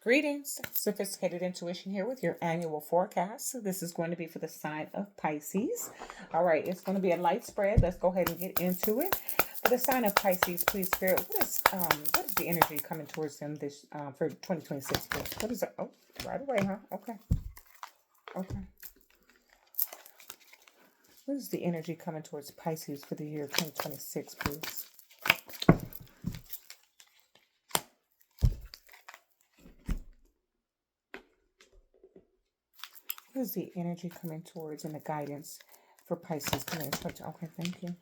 Greetings, Sophisticated Intuition here with your annual forecast. So this is going to be for the sign of Pisces. All right, it's going to be a light spread. Let's go ahead and get into it. For the sign of Pisces, please, Spirit, what is the energy coming towards them this for 2026? Please? What is it? Oh, right away, huh? Okay, okay. What is the energy coming towards Pisces for the year 2026, please? What is the energy coming towards and the guidance for Pisces coming in 20? Okay, thank you.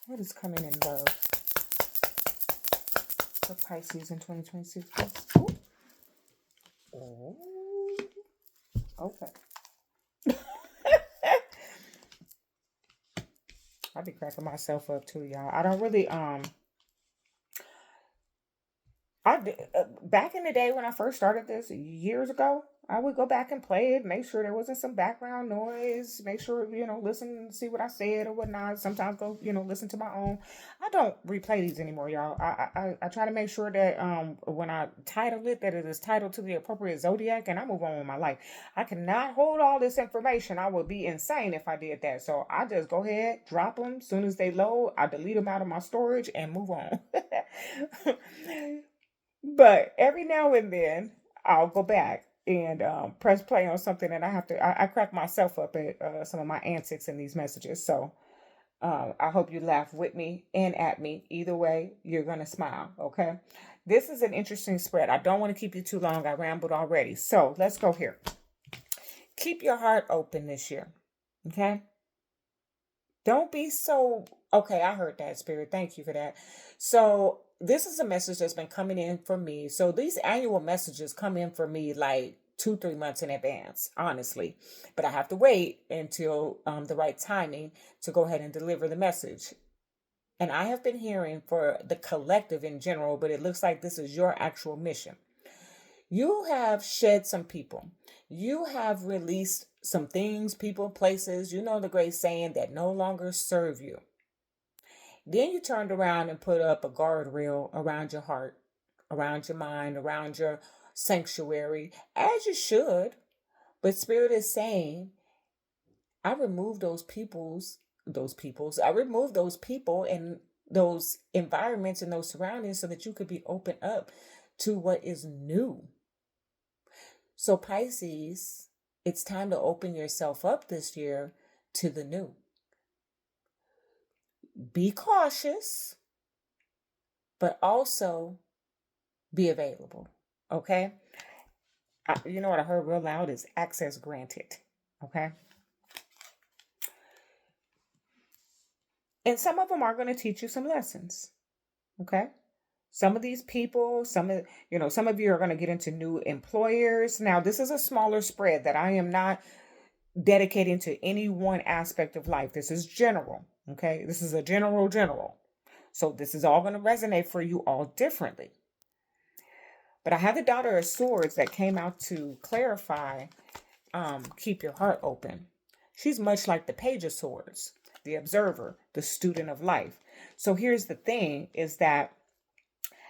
What is coming in love for Pisces in 2026? Ooh. Oh, okay. I'll be cracking myself up too, y'all. I don't really back in the day when I first started this years ago, I would go back and play it, make sure there wasn't some background noise, make sure, listen, see what I said or whatnot. Sometimes go, listen to my own. I don't replay these anymore, y'all. I try to make sure that when I title it, that it is titled to the appropriate zodiac, and I move on with my life. I cannot hold all this information. I would be insane if I did that. So I just go ahead, drop them. As soon as they load, I delete them out of my storage and move on. But every now and then, I'll go back and press play on something, and I crack myself up at some of my antics in these messages. So I hope you laugh with me and at me. Either way, you're going to smile, okay? This is an interesting spread. I don't want to keep you too long. I rambled already. So let's go here. Keep your heart open this year, okay? Don't be so. Okay, I heard that, Spirit. Thank you for that. So this is a message that's been coming in for me. So these annual messages come in for me like 2, 3 months in advance, honestly. But I have to wait until the right timing to go ahead and deliver the message. And I have been hearing for the collective in general, but it looks like this is your actual mission. You have shed some people. You have released some things, people, places, the great saying that no longer serve you. Then you turned around and put up a guardrail around your heart, around your mind, around your sanctuary, as you should. But Spirit is saying, I removed I removed those people and those environments and those surroundings so that you could be open up to what is new. So Pisces, it's time to open yourself up this year to the new. Be cautious, but also be available. Okay? You know what I heard real loud is access granted. Okay? And some of them are going to teach you some lessons. Okay? Some of these people, some of you are going to get into new employers. Now, this is a smaller spread that I am not dedicating to any one aspect of life. This is general. Okay? This is a general. So this is all going to resonate for you all differently. But I have the Daughter of Swords that came out to clarify, keep your heart open. She's much like the Page of Swords, the observer, the student of life. So here's the thing is that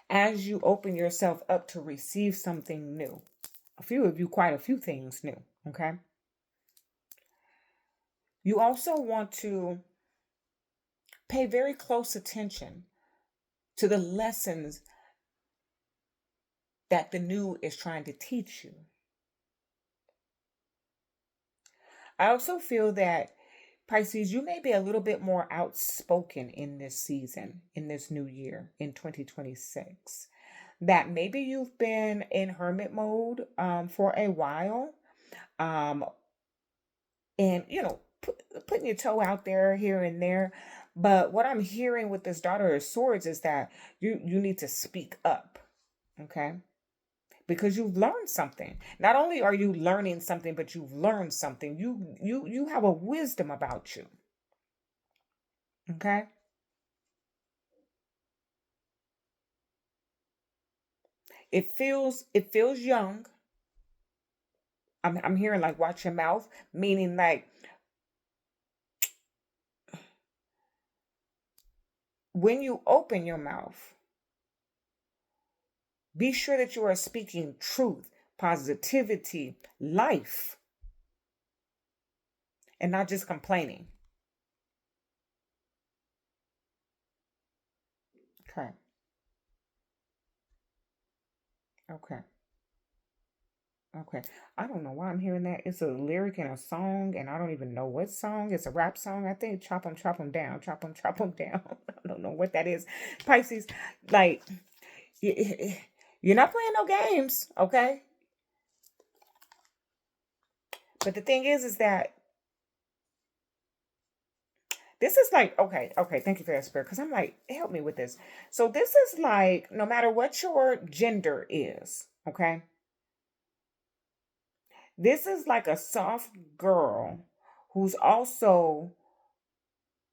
as you open yourself up to receive something new, quite a few things new, okay? You also want to pay very close attention to the lessons that the new is trying to teach you. I also feel that Pisces, you may be a little bit more outspoken in this season, in this new year, in 2026. That maybe you've been in hermit mode for a while. And, putting your toe out there here and there. But what I'm hearing with this Daughter of Swords is that you need to speak up, okay? Because you've learned something. Not only are you learning something, but you've learned something. You have a wisdom about you. Okay? It feels young. I'm hearing like watch your mouth, meaning like when you open your mouth, be sure that you are speaking truth, positivity, life, and not just complaining. Okay. Okay. Okay. I don't know why I'm hearing that. It's a lyric in a song, and I don't even know what song. It's a rap song, I think. Chop 'em down. Chop 'em down. I don't know what that is. Pisces, like, you're not playing no games, okay? But the thing is that this is like, okay, thank you for that, Spirit, because I'm like, help me with this. So this is like, no matter what your gender is, okay? This is like a soft girl who's also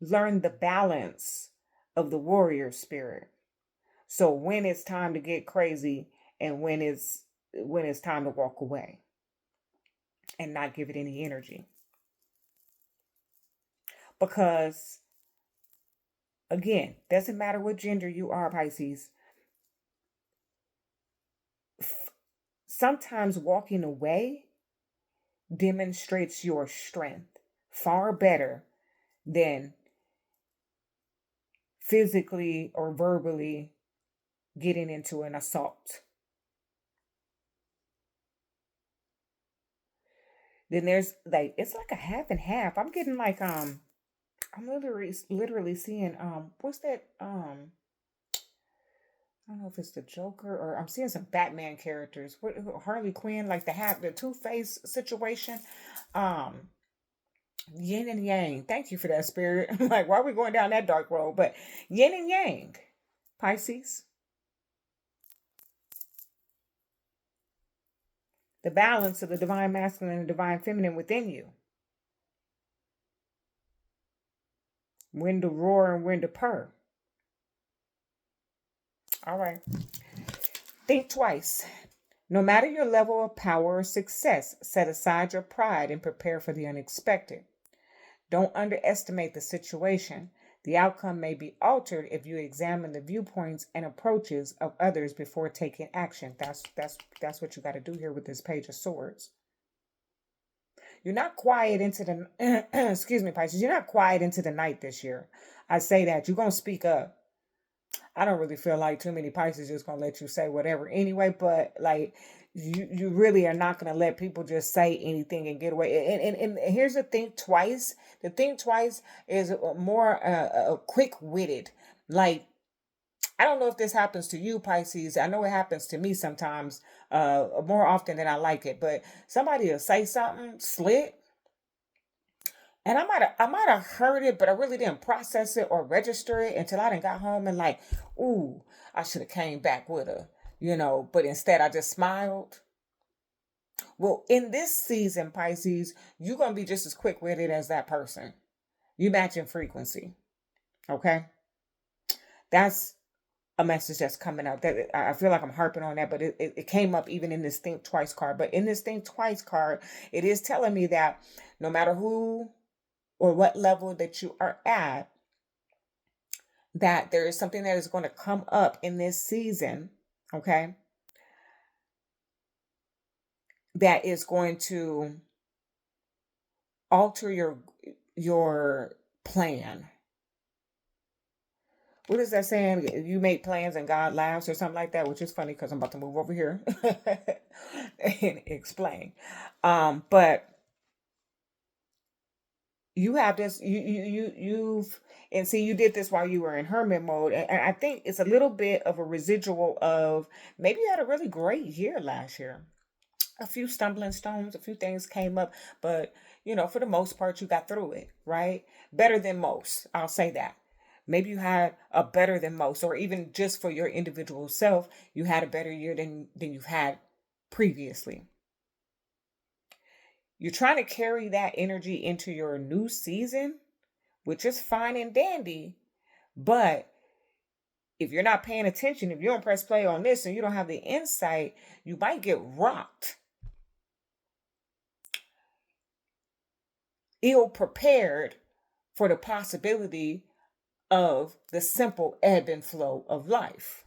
learned the balance of the warrior spirit. So when it's time to get crazy and when it's time to walk away and not give it any energy. Because again, doesn't matter what gender you are, Pisces. Sometimes walking away demonstrates your strength far better than physically or verbally getting into an assault. Then there's like, it's like a half and half. I'm getting like I'm literally seeing what's that I don't know if it's the Joker or I'm seeing some Batman characters. What, Harley Quinn, like the Two-Face situation. Um Yin and Yang. Thank you for that, Spirit. I'm like, why are we going down that dark road? But Yin and Yang, Pisces, the balance of the divine masculine and divine feminine within you. When to roar and when to purr. All right. Think twice. No matter your level of power or success, set aside your pride and prepare for the unexpected. Don't underestimate the situation. The outcome may be altered if you examine the viewpoints and approaches of others before taking action. That's what you got to do here with this Page of Swords. You're not quiet into the excuse me, Pisces. You're not quiet into the night this year. I say that you're gonna speak up. I don't really feel like too many Pisces just gonna let you say whatever anyway, but like you really are not gonna let people just say anything and get away. And here's the think twice. The think twice is more quick witted. Like I don't know if this happens to you, Pisces. I know it happens to me sometimes, more often than I like it. But somebody will say something slick, and I might have heard it, but I really didn't process it or register it until I done got home and like, ooh, I should have came back with her. But instead I just smiled. Well, in this season, Pisces, you're gonna be just as quick witted as that person. You match in frequency. Okay? That's a message that's coming up. That I feel like I'm harping on that, but it came up even in this Think Twice card. But in this Think Twice card, it is telling me that no matter who or what level that you are at, that there is something that is going to come up in this season, okay, that is going to alter your plan. What is that saying? You make plans and God laughs or something like that, which is funny because I'm about to move over here and explain. But you have this, you've, and see, you did this while you were in hermit mode. And I think it's a little bit of a residual of maybe you had a really great year last year. A few stumbling stones, a few things came up, but for the most part, you got through it, right? Better than most. I'll say that. Maybe you had a better than most, or even just for your individual self, you had a better year than you've had previously. You're trying to carry that energy into your new season, which is fine and dandy, but if you're not paying attention, if you don't press play on this and you don't have the insight, you might get rocked, ill prepared for the possibility of the simple ebb and flow of life.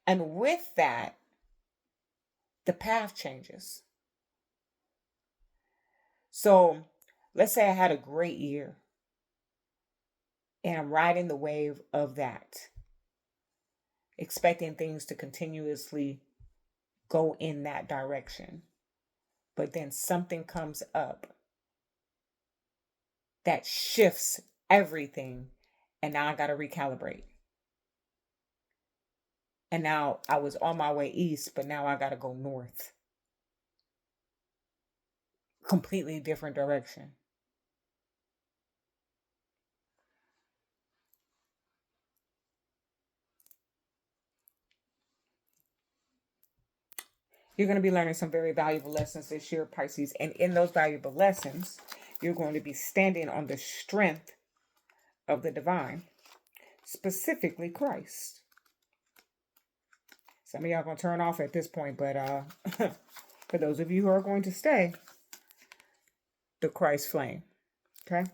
And with that, the path changes. So let's say I had a great year and I'm riding the wave of that, expecting things to continuously go in that direction. But then something comes up that shifts everything, and now I got to recalibrate. And now I was on my way east, but now I got to go north. Completely different direction. You're going to be learning some very valuable lessons this year, Pisces. And in those valuable lessons, you're going to be standing on the strength of the divine, specifically Christ. Some of y'all going to turn off at this point, but for those of you who are going to stay, the Christ flame. Okay?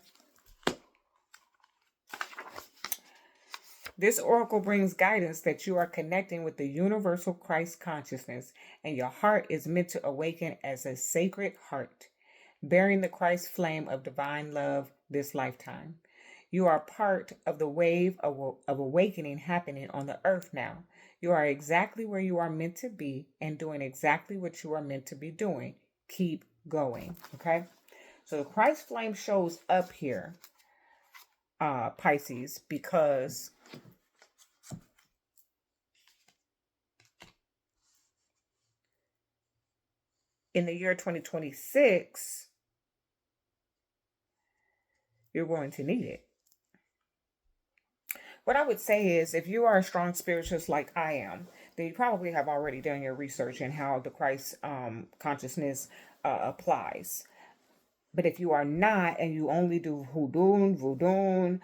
This oracle brings guidance that you are connecting with the universal Christ consciousness, and your heart is meant to awaken as a sacred heart, bearing the Christ flame of divine love this lifetime. You are part of the wave of awakening happening on the earth now. You are exactly where you are meant to be and doing exactly what you are meant to be doing. Keep going, okay? So the Christ flame shows up here, Pisces, because in the year 2026, you're going to need it. What I would say is, if you are a strong spiritualist like I am, then you probably have already done your research in how the Christ consciousness applies. But if you are not, and you only do voodoo,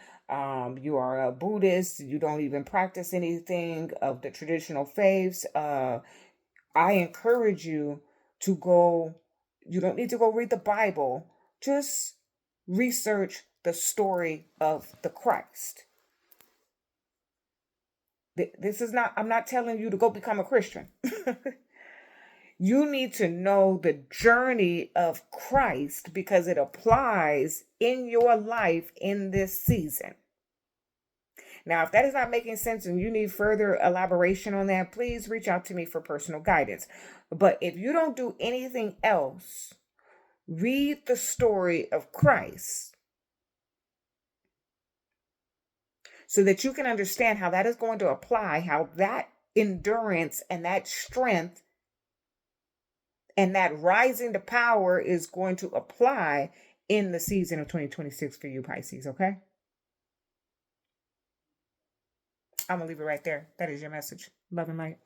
you are a Buddhist, you don't even practice anything of the traditional faiths, I encourage you to go, you don't need to go read the Bible, just research the story of the Christ. This is not, I'm not telling you to go become a Christian. You need to know the journey of Christ because it applies in your life in this season. Now, if that is not making sense and you need further elaboration on that, please reach out to me for personal guidance. But if you don't do anything else, read the story of Christ so that you can understand how that is going to apply, how that endurance and that strength and that rising to power is going to apply in the season of 2026 for you, Pisces, okay? I'm going to leave it right there. That is your message. Love and light.